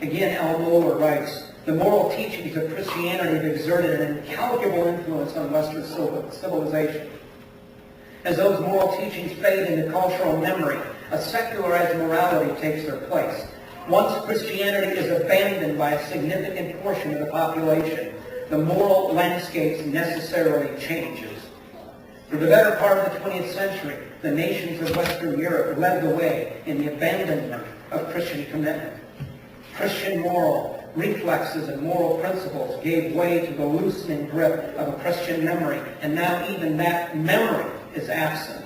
Again, Al Mohler writes, the moral teachings of Christianity have exerted an incalculable influence on Western civilization. As those moral teachings fade into cultural memory, a secularized morality takes their place. Once Christianity is abandoned by a significant portion of the population, the moral landscape necessarily changes. For the better part of the 20th century, the nations of Western Europe led the way in the abandonment of Christian commitment. Christian moral reflexes and moral principles gave way to the loosening grip of a Christian memory, and now even that memory is absent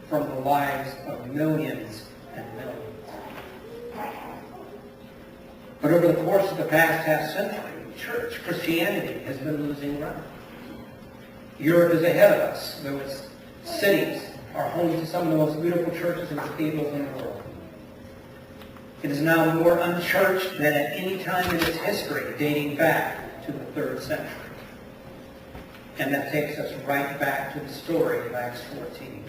from the lives of millions and millions. But over the course of the past half-century, church Christianity has been losing ground. Europe is ahead of us, though its cities are home to some of the most beautiful churches and cathedrals in the world. It is now more unchurched than at any time in its history, dating back to the 3rd century. And that takes us right back to the story of Acts 14.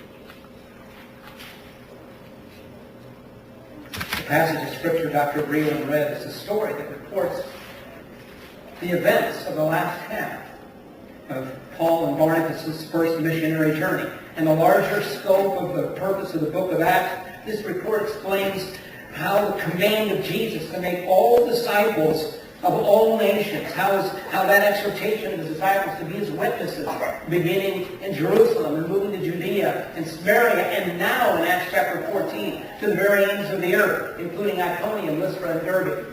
The passage of Scripture Dr. Breland read is a story that reports the events of the last half of Paul and Barnabas' first missionary journey. And the larger scope of the purpose of the book of Acts, this report explains how the command of Jesus to make all disciples of all nations, how that exhortation of the disciples to be his witnesses, beginning in Jerusalem and moving to Judea and Samaria, and now in Acts chapter 14 to the very ends of the earth, including Iconium, Lystra, and Derbe.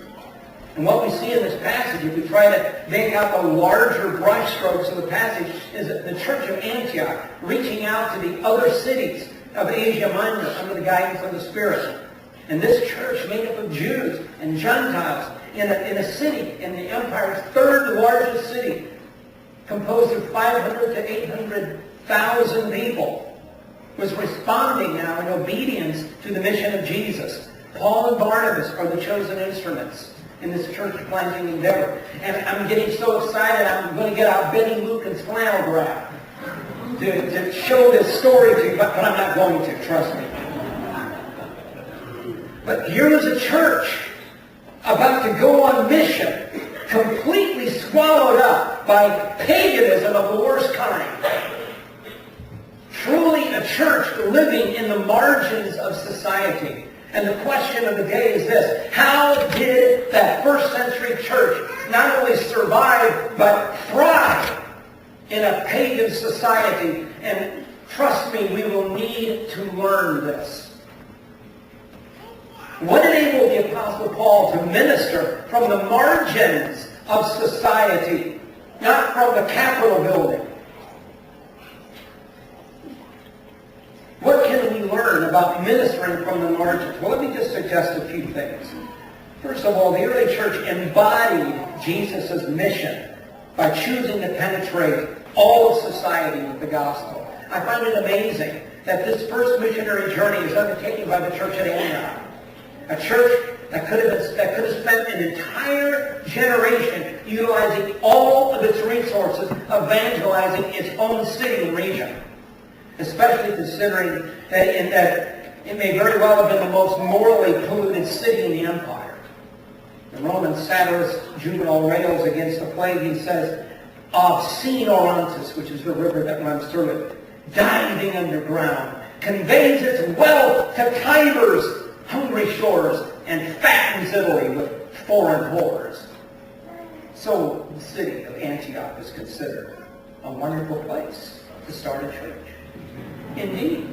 And what we see in this passage, if we try to make out the larger brushstrokes of the passage, is that the church of Antioch reaching out to the other cities of Asia Minor under the guidance of the Spirit. And this church made up of Jews and Gentiles in a city, in the empire's 3rd largest city, composed of 500 to 800,000 people, was responding now in obedience to the mission of Jesus. Paul and Barnabas are the chosen instruments in this church planting endeavor. And I'm getting so excited, I'm going to get out Benny Lucan's flannel graph to show this story to you, but I'm not going to, trust me. But here was a church about to go on mission, completely swallowed up by paganism of the worst kind. Truly a church living in the margins of society. And the question of the day is this: how did that first century church not only survive, but thrive in a pagan society? And trust me, we will need to learn this. What enabled the Apostle Paul to minister from the margins of society, not from the Capitol building? What can we learn about ministering from the margins? Well, let me just suggest a few things. First of all, the early church embodied Jesus' mission by choosing to penetrate all of society with the gospel. I find it amazing that this first missionary journey is undertaken by the church at Antioch. A church that could have spent an entire generation utilizing all of its resources, evangelizing its own city and region. Especially considering that it may very well have been the most morally polluted city in the empire. The Roman satirist Juvenal rails against the plague. He says, obscene Orontes, which is the river that runs through it, diving underground, conveys its wealth to Tiber's hungry shores and fattens Italy with foreign whores. So the city of Antioch is considered a wonderful place to start a church. Indeed.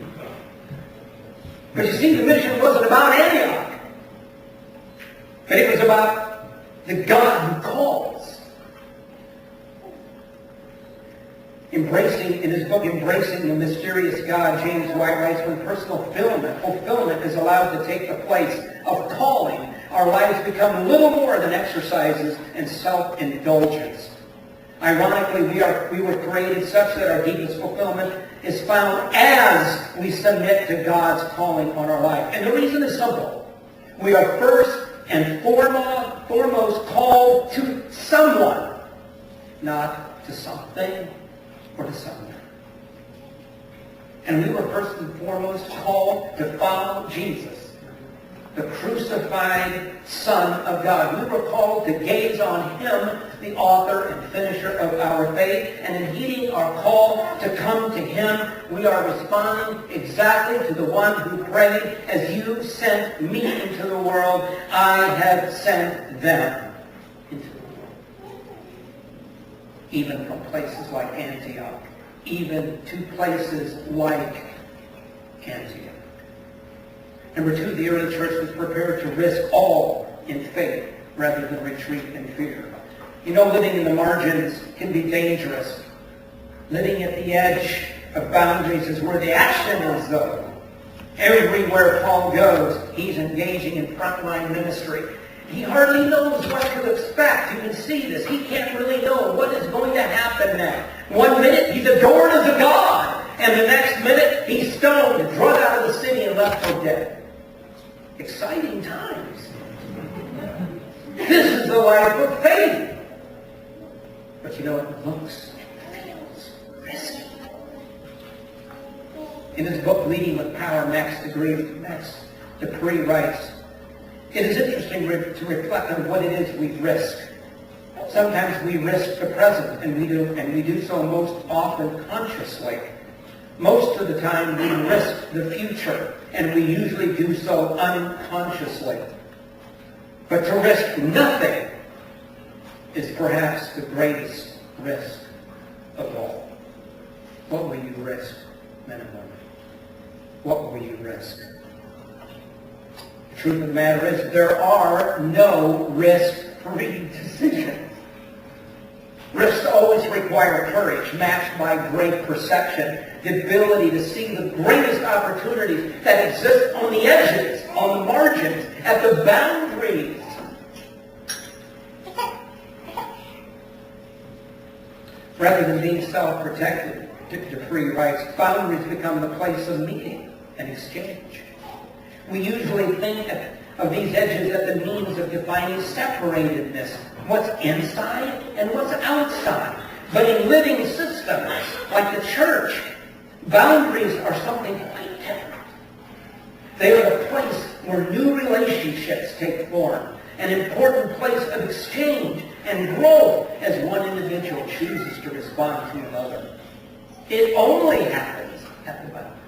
But you see, the mission wasn't about Antioch, but it was about the God who calls. In his book, Embracing the Mysterious God, James White writes, when personal fulfillment is allowed to take the place of calling, our lives become little more than exercises and self-indulgence. Ironically, we were created such that our deepest fulfillment is found as we submit to God's calling on our life. And the reason is simple. We are first and foremost called to someone, not to something or to someone. And we were first and foremost called to follow Jesus. the crucified Son of God. We were called to gaze on him, the author and finisher of our faith, and in heeding our call to come to him, we are responding exactly to the one who prayed, as you sent me into the world, I have sent them into the world. Even from places like Antioch, even to places like Antioch. Number two, the early church was prepared to risk all in faith rather than retreat in fear. You know, living in the margins can be dangerous. Living at the edge of boundaries is where the action is, though. Everywhere Paul goes, he's engaging in frontline ministry. He hardly knows what to expect. You can see this. He can't really know what is going to happen next. One minute, he's adored as a god. And the next minute, he's stoned and dragged out of the city and left for dead. Exciting times. This is the life of faith. But you know, it looks, feels risky. In his book, Leading with Power, Max Dupree writes, it is interesting to reflect on what it is we risk. Sometimes we risk the present, and we do so most often consciously. Most of the time we risk the future, and we usually do so unconsciously. But to risk nothing is perhaps the greatest risk of all. What will you risk, men and women? What will you risk? The truth of the matter is there are no risk-free decisions. Risks always require courage, matched by great perception, the ability to see the greatest opportunities that exist on the edges, on the margins, at the boundaries. Rather than being self-protected, Dupree writes, boundaries become the place of meeting and exchange. We usually think of these edges as the means of defining separatedness, what's inside and what's outside. But in living systems like the church, boundaries are something quite different. They are the place where new relationships take form, an important place of exchange and growth as one individual chooses to respond to another. It only happens at the boundary.